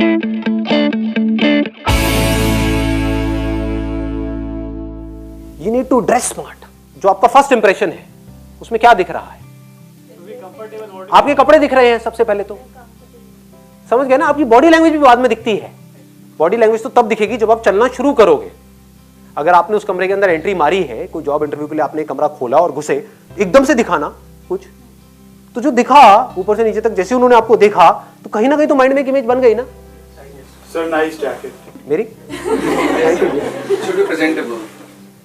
You need to dress smart. जो आपका first impression है उसमें क्या दिख रहा है? आपके कपड़े दिख रहे हैं सबसे पहले तो, समझ गए ना? आपकी बॉडी लैंग्वेज भी बाद में दिखती है। बॉडी लैंग्वेज तो तब दिखेगी जब आप चलना शुरू करोगे। अगर आपने उस कमरे के अंदर एंट्री मारी है, कोई जॉब इंटरव्यू के लिए आपने कमरा खोला और घुसे, एकदम से दिखाना कुछ, तो जो दिखा ऊपर से नीचे तक, जैसे उन्होंने आपको देखा तो कहीं ना कहीं तो माइंड में एक इमेज बन गई ना। सर नाइस जैकेट मेरी should be presentable.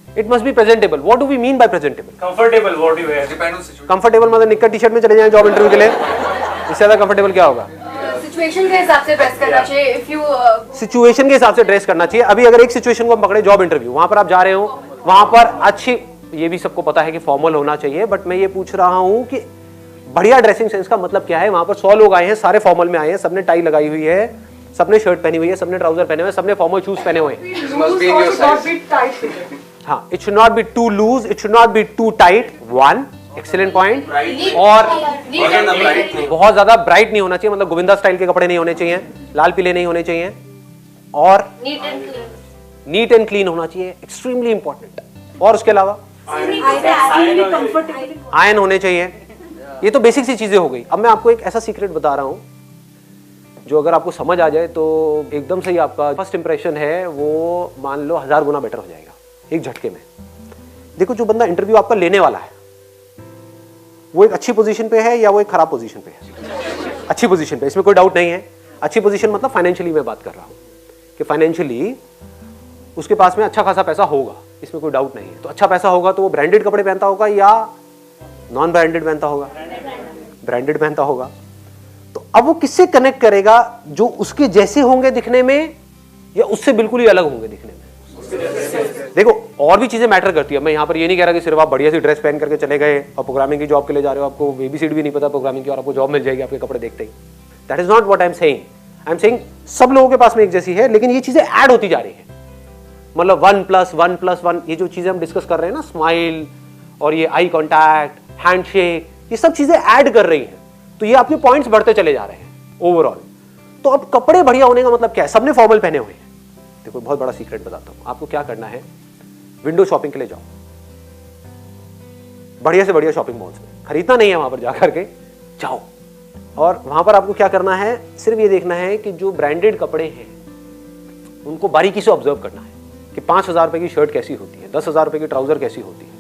It must be presentable. What do we mean by presentable? Comfortable what you wear. Depend on situation. Comfortable मतलब निक्कर टी शर्ट में चले जाएं जॉब इंटरव्यू के लिए, इससे ज्यादा कंफर्टेबल क्या होगा? सिचुएशन के हिसाब से ड्रेस करना चाहिए। इफ यू सिचुएशन के हिसाब से ड्रेस करना चाहिए। अभी अगर एक सिचुएशन को हम पकड़े, जॉब इंटरव्यू, वहां पर आप जा रहे हो, वहां पर अच्छी, ये भी सबको पता है कि फॉर्मल होना चाहिए, बट मैं ये पूछ रहा हूं कि बढ़िया ड्रेसिंग सेंस का मतलब क्या है? वहां पर 100 लोग आए हैं, सारे फॉर्मल में आए हैं, सबने टाई लगाई हुई है, सबने शर्ट पहनी हुई है, सबने ट्राउजर पहने हुए हैं, सबने फॉर्मल शूज पहने हुए हैं। Must be in your size. हाँ, it should not be too loose, it should not be too tight. One excellent point. और बहुत ज्यादा ब्राइट नहीं होना चाहिए, मतलब गोविंदा स्टाइल के कपड़े नहीं होने चाहिए, लाल पीले नहीं होने चाहिए, और नीट एंड क्लीन होना चाहिए, एक्सट्रीमली इंपॉर्टेंट। और उसके अलावा आयरन होने चाहिए। ये तो बेसिक सी चीजें हो गई। अब मैं आपको एक ऐसा सीक्रेट बता रहा हूं जो अगर आपको समझ आ जाए तो एकदम से ही आपका फर्स्ट इंप्रेशन है वो मान लो 1000 गुना बेटर हो जाएगा एक झटके में। देखो, जो बंदा इंटरव्यू आपका लेने वाला है वो एक अच्छी पोजीशन पे है या वो एक खराब पोजीशन पे है? अच्छी पोजीशन पे, इसमें कोई डाउट नहीं है। अच्छी पोजीशन मतलब फाइनेंशियली मैं बात कर रहा हूं कि फाइनेंशियली उसके पास में अच्छा खासा पैसा होगा, इसमें कोई डाउट नहीं है। तो अच्छा पैसा होगा तो वो ब्रांडेड कपड़े पहनता होगा या नॉन ब्रांडेड पहनता होगा? ब्रांडेड पहनता होगा। तो अब वो किससे कनेक्ट करेगा? जो उसके जैसे होंगे दिखने में या उससे बिल्कुल ही अलग होंगे दिखने में? देखो, और भी चीजें मैटर करती है। मैं यहाँ पर ये नहीं कह रहा कि सिर्फ आप बढ़िया सी ड्रेस पहन करके चले गए और प्रोग्रामिंग की जॉब के लिए जा रहे हो, आपको एबीसीडी भी नहीं पता प्रोग्रामिंग की और आपको जॉब मिल जाएगी आपके कपड़े देखते ही। That is not what I am saying. I am saying सब लोगों के पास में एक जैसी है, लेकिन ये चीजें ऐड होती जा रही है। मतलब 1+1+1 ये जो चीजें हम डिस्कस कर रहे हैं ना, स्माइल और ये आई कॉन्टैक्ट, हैंडशेक, ये सब चीजें ऐड कर रही हैं, तो ये आपके पॉइंट्स बढ़ते चले जा रहे हैं ओवरऑल। तो अब कपड़े बढ़िया होने का मतलब क्या है? सबने फॉर्मल पहने हुए हैं। देखो, बहुत बड़ा सीक्रेट बताता हूं आपको। क्या करना है, विंडो शॉपिंग के लिए जाओ, बढ़िया से बढ़िया शॉपिंग मॉल्स में। खरीदना नहीं है, वहां पर जाकर के जाओ, और वहां पर आपको क्या करना है, सिर्फ ये देखना है कि जो ब्रांडेड कपड़े हैं उनको बारीकी से ऑब्जर्व करना है कि 5000 रुपए की शर्ट कैसी होती है, 10,000 रुपए की ट्राउजर कैसी होती है,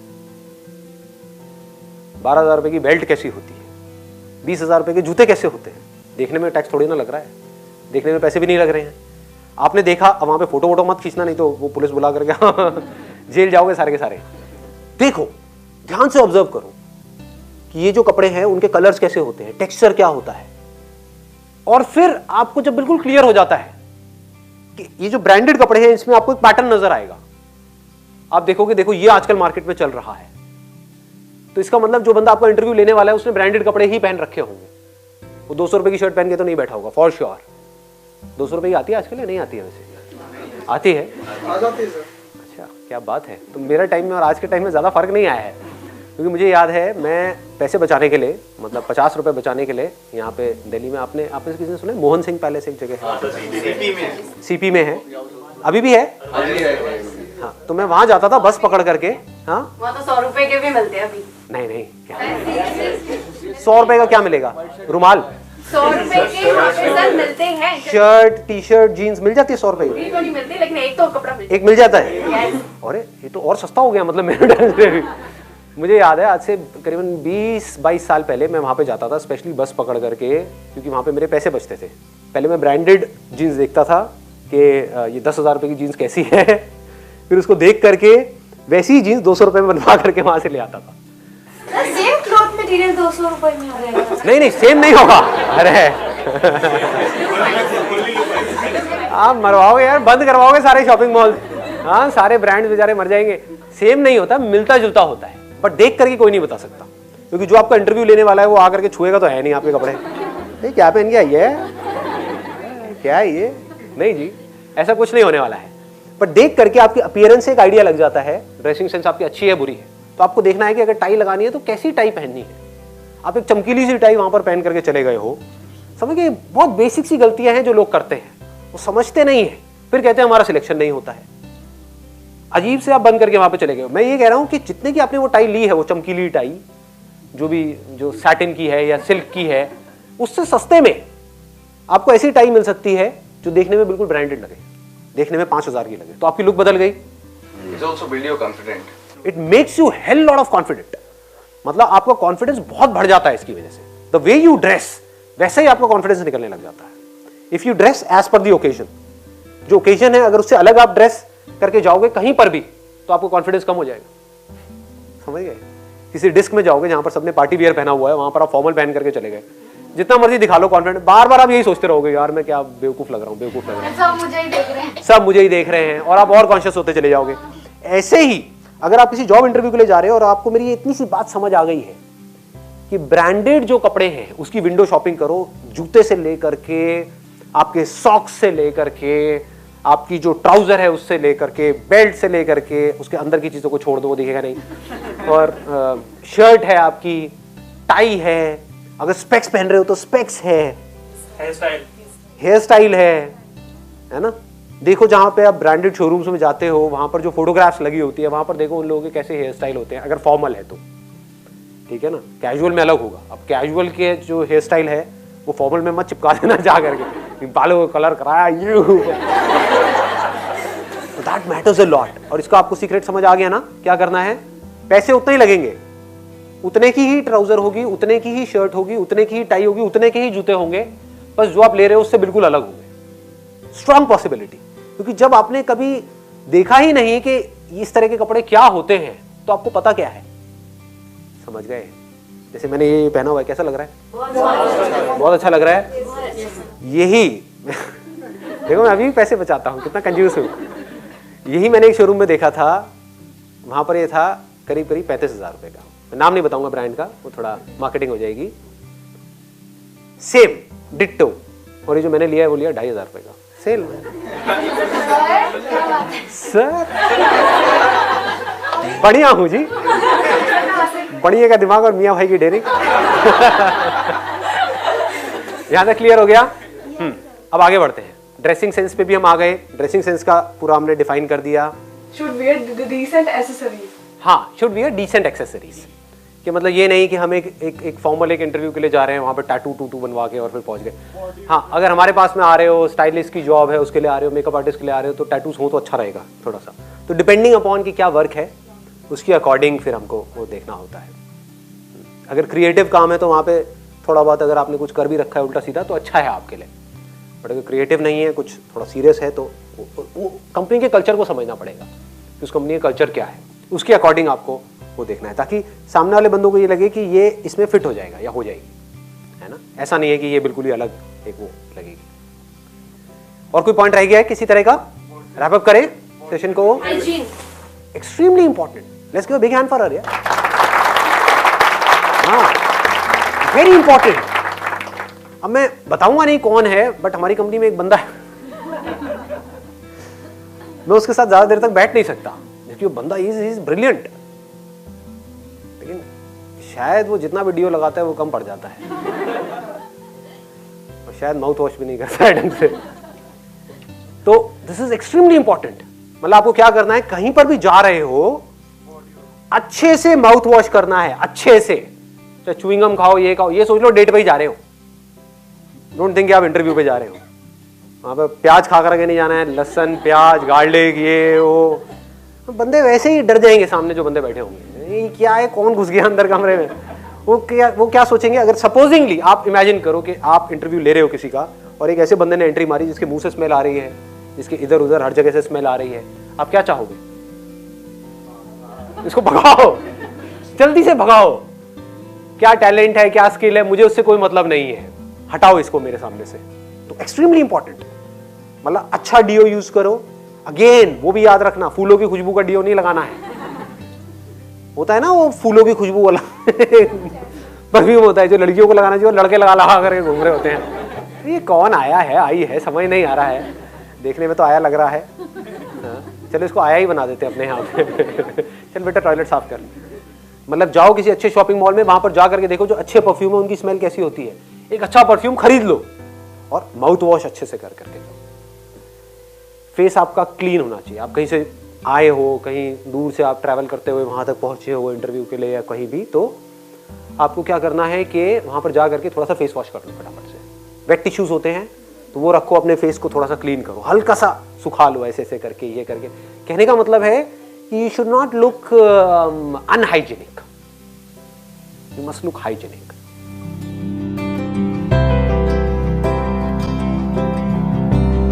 12,000 रुपए की बेल्ट कैसी होती है, 20,000 रुपए के जूते कैसे होते हैं। देखने में टैक्स थोड़ी ना लग रहा है, देखने में पैसे भी नहीं लग रहे हैं। आपने देखा, अब वहां पे फोटो वोटो मत खींचना, नहीं तो वो पुलिस बुला करके जेल जाओगे सारे के सारे। देखो, ध्यान से ऑब्जर्व करो कि ये जो कपड़े हैं उनके कलर्स कैसे होते हैं, टेक्सचर क्या होता है, और फिर आपको जब बिल्कुल क्लियर हो जाता है कि ये जो ब्रांडेड कपड़े हैं इसमें आपको एक पैटर्न नजर आएगा। आप देखोगे, देखो ये आजकल मार्केट में चल रहा है, तो इसका मतलब जो बंदा आपका इंटरव्यू लेने वाला है उसने ब्रांडेड कपड़े ही पहन रखे होंगे। वो 200 रुपए की शर्ट पहन के तो नहीं बैठा होगा फॉर श्योर। 200 रुपए की आती है आजकल या नहीं आती है? वैसे आती है। अच्छा, क्या बात है। तो मेरा टाइम में और आज के टाइम में ज्यादा फर्क नहीं आया है, क्योंकि मुझे याद है मैं पैसे बचाने के लिए, मतलब 50 रुपए बचाने के लिए, यहाँ पे दिल्ली में आपने किसी ने सुना है मोहन सिंह पैलेस एक जगह है, सीपी में है, अभी भी है। हाँ, तो मैं वहां जाता था बस पकड़ करके। हाँ, वहाँ तो 100 रुपए के भी मिलते हैं अभी। नहीं, क्या 100 रुपए का क्या मिलेगा? रुमाल 100 रुपए के सर मिलते हैं। शर्ट, टी शर्ट, जीन्स मिल जाती है 100 रुपए की? तो नहीं मिलती, लेकिन एक तो कपड़ा एक मिल जाता है। अरे ये तो और सस्ता हो गया, मतलब मेरे टाइम से। मुझे याद है आज से करीबन 20-22 साल पहले मैं वहाँ पे जाता था स्पेशली बस पकड़ करके, क्योंकि वहाँ पे मेरे पैसे बचते थे। पहले मैं ब्रांडेड जीन्स देखता था कि ये 10,000 रुपए की जीन्स कैसी है, फिर उसको देख करके वैसी ही जीन्स 200 रुपए में बनवा करके वहाँ से ले आता था। सेम क्लॉथ मटेरियल 200 रुपए में आ जाएगा? नहीं, सेम नहीं होगा। अरे आप मरवाओगे यार, बंद करवाओगे सारे शॉपिंग मॉल। हाँ, सारे ब्रांड्स बेचारे मर जाएंगे। सेम नहीं होता, मिलता जुलता होता है, बट देख करके कोई नहीं बता सकता, क्योंकि जो आपका इंटरव्यू लेने वाला है वो आकर के छुएगा तो है नहीं आपके कपड़े। ये क्या पहन के आई है, क्या है ये? नहीं जी, ऐसा कुछ नहीं होने वाला है। बट देख करके आपकी अपीयरेंस से एक आइडिया लग जाता है, ड्रेसिंग सेंस आपकी अच्छी है बुरी है। तो आपको देखना है कि अगर टाई लगानी है तो कैसी टाई पहननी है। आप एक चमकीली सी टाई वहां पर पहन करके चले गए हो, समझ गए? बहुत बेसिक सी गलतियां हैं जो लोग करते हैं। वो समझते नहीं है, फिर कहते हैं हमारा सिलेक्शन नहीं होता है। अजीब से आप बंद करके वहां पे चले गए। मैं ये कह रहा हूं कि जितने की आपने वो टाई ली है, वो चमकीली टाई जो सैटिन की है या सिल्क की है, उससे सस्ते में आपको ऐसी टाई मिल सकती है जो देखने में बिल्कुल ब्रांडेड लगे, देखने में 5,000 की लगे, तो आपकी लुक बदल गई। It's also build your confident. It makes you hell lot of confident, मतलब आपका कॉन्फिडेंस बहुत बढ़ जाता है इसकी वजह से। द वे यू ड्रेस, वैसे ही आपका कॉन्फिडेंस निकलने लग जाता है। If you dress as per the occasion, जो ओकेजन है अगर उससे अलग आप ड्रेस करके जाओगे कहीं पर भी, तो आपको कॉन्फिडेंस कम हो जाएगा। समझ गए? किसी डिस्क में जाओगे जहां पर सबने पार्टी वियर पहना हुआ है, वहां पर आप फॉर्मल पहन करके चले गए, जितना मर्जी दिखा लो कॉन्फिडेंट, बार बार आप यही सोचते रहोगे यार मैं क्या बेवकूफ लग रहा हूँ, बेवकूफ लग रहा हूँ, सब मुझे ही देख रहे हैं, सब मुझे ही देख रहे हैं, और आप और कॉन्शियस होते चले जाओगे। ऐसे ही अगर आप किसी जॉब इंटरव्यू के लिए जा रहे हो और आपको मेरी इतनी सी बात समझ आ गई है कि ब्रांडेड जो कपड़े हैं उसकी विंडो शॉपिंग करो, जूते से लेकर के, आपके सॉक्स से लेकर के, आपकी जो ट्राउजर है उससे लेकर के, बेल्ट से लेकर के, उसके अंदर की चीजों को छोड़ दो, वो दिखेगा नहीं, और शर्ट है आपकी, टाई है, अगर स्पेक्स पहन रहे हो तो स्पेक्स है, हेयर स्टाइल है ना। देखो जहां पे आप ब्रांडेड शोरूम्स में जाते हो, वहां पर जो फोटोग्राफ्स लगी होती है, वहां पर देखो उन लोगों के कैसे हेयर स्टाइल होते हैं, अगर फॉर्मल है तो, ठीक है ना। कैजुअल में अलग होगा। अब कैजुअल के जो हेयर स्टाइल है वो फॉर्मल में मत चिपका देना जा करके, बालों को कलर कराया you, that matters a lot. और इसका आपको सीक्रेट समझ आ गया ना, क्या करना है, पैसे उतने ही लगेंगे, उतने की ही ट्राउजर होगी, उतने की ही शर्ट होगी, उतने की ही टाई होगी, उतने के ही जूते होंगे, बस जो आप ले रहे हो उससे बिल्कुल अलग होंगे। स्ट्रॉन्ग पॉसिबिलिटी, क्योंकि जब आपने कभी देखा ही नहीं कि इस तरह के कपड़े क्या होते हैं, तो आपको पता क्या है। समझ गए? जैसे मैंने ये पहना हुआ है, कैसा लग रहा है? बहुत अच्छा लग रहा है। यही देखो मैं अभी भी पैसे बचाता हूँ, कितना कंजूस हूँ। यही मैंने एक शोरूम में देखा था, वहां पर ये था करीब 35,000 रुपए का। मैं नाम नहीं बताऊंगा ब्रांड का, वो थोड़ा मार्केटिंग हो जाएगी। सेम डिट्टो, और ये जो मैंने लिया है वो लिया 2,500 रुपए का, सेल में। सर बढ़िया हूं जी, बढ़िया का दिमाग और मियां भाई की डेयरिंग। यहां तक क्लियर हो गया? अब आगे बढ़ते हैं। ड्रेसिंग सेंस पे भी हम आ गए। ड्रेसिंग सेंस का पूरा हमने डिफाइन कर दिया। Should wear decent accessories. हाँ, शुड वियर डिसेंट एक्सेसरीज, कि मतलब ये नहीं कि हम एक फॉर्मल एक इंटरव्यू के लिए जा रहे हैं, वहाँ पे टैटू बनवा के और फिर पहुँच गए। हाँ, अगर हमारे पास में आ रहे हो, स्टाइलिस्ट की जॉब है उसके लिए आ रहे हो, मेकअप आर्टिस्ट के लिए आ रहे हो, तो टैटूज हो तो अच्छा रहेगा थोड़ा सा। तो डिपेंडिंग अपॉन कि क्या वर्क है उसके अकॉर्डिंग फिर हमको वो देखना होता है। अगर क्रिएटिव काम है तो वहाँ पे थोड़ा बहुत अगर आपने कुछ कर भी रखा है उल्टा सीधा तो अच्छा है आपके लिए, बट अगर क्रिएटिव नहीं है, कुछ थोड़ा सीरियस है, तो वो कंपनी के कल्चर को समझना पड़ेगा कि उस कंपनी का कल्चर क्या है, उसके अकॉर्डिंग आपको वो देखना है, ताकि सामने वाले बंदों को ये लगे कि ये इसमें फिट हो जाएगा या हो जाएगी, है ना। ऐसा नहीं है कि ये बिल्कुल ही अलग एक वो लगेगी। और कोई पॉइंट रह गया है किसी तरह का? रैप अप करें सेशन को। Extremely important, let's give a big hand for her यार। हाँ, वेरी इंपॉर्टेंट। अब मैं बताऊंगा नहीं कौन है, बट हमारी कंपनी में एक बंदा है, मैं उसके साथ ज्यादा देर तक बैठ नहीं सकता, क्योंकि वो बंदा इज ब्रिलियंट, लेकिन शायद वो जितना वीडियो लगाता है वो कम पड़ जाता है, और शायद माउथ वॉश भी नहीं करता है ढंग से। तो दिस इज एक्सट्रीमली इंपॉर्टेंट। मतलब आपको क्या करना है, कहीं पर भी जा रहे हो अच्छे से माउथ वॉश करना है, अच्छे से। चाहे च्युइंगम खाओ, ये खाओ, ये सोच लो डेट पे ही जा रहे हो, डोंट थिंक आप इंटरव्यू पे जा रहे हो। वहाँ पे प्याज खा करके नहीं जाना है, लहसुन प्याज गार्लिक ये वो, तो बंदे वैसे ही डर जाएंगे सामने जो बंदे बैठे होंगे, ये क्या है, कौन घुस गया अंदर कमरे में। वो क्या सोचेंगे। अगर सपोजिंगली आप इमेजिन करो कि आप इंटरव्यू ले रहे हो किसी का, और एक ऐसे बंदे ने एंट्री मारी जिसके मुंह से स्मेल आ रही है, जिसके इधर उधर हर जगह से स्मेल आ रही है, आप क्या चाहोगे? इसको भगाओ, जल्दी से भगाओ। क्या टैलेंट है, क्या स्किल है, मुझे उससे कोई मतलब नहीं है, हटाओ इसको मेरे सामने से। तो एक्सट्रीमली इंपॉर्टेंट, मतलब अच्छा डीओ यूज करो। अगेन वो भी याद रखना, फूलों की खुशबू का डीओ नहीं लगाना है। होता है ना वो फूलों की खुशबू वाला परफ्यूम होता है जो लड़कियों को लगाना चाहिए, लड़के लगा करके घूम रहे होते हैं। ये कौन आया है, आई है, समझ नहीं आ रहा है, देखने में तो आया लग रहा है। चलो इसको आया ही बना देते हैं अपने यहाँ पे। चल बेटा टॉयलेट साफ कर। मतलब जाओ किसी अच्छे शॉपिंग मॉल में, वहां पर जा करके देखो जो अच्छे परफ्यूम है उनकी स्मेल कैसी होती है। एक अच्छा परफ्यूम खरीद लो और माउथ वॉश अच्छे से कर करके लो। फेस आपका क्लीन होना चाहिए। आप कहीं से आए हो, कहीं दूर से आप ट्रैवल करते हुए वहाँ तक पहुँचे हो इंटरव्यू के लिए या कहीं भी, तो आपको क्या करना है कि वहाँ पर जा करके थोड़ा सा फेस वॉश कर लो फटाफट से। वेट टिश्यूज़ होते हैं तो वो रखो, अपने फेस को थोड़ा सा क्लीन करो, हल्का सा सुखा लो ऐसे ऐसे करके, ये करके। कहने का मतलब है कि you should not look unhygienic, you must look hygienic.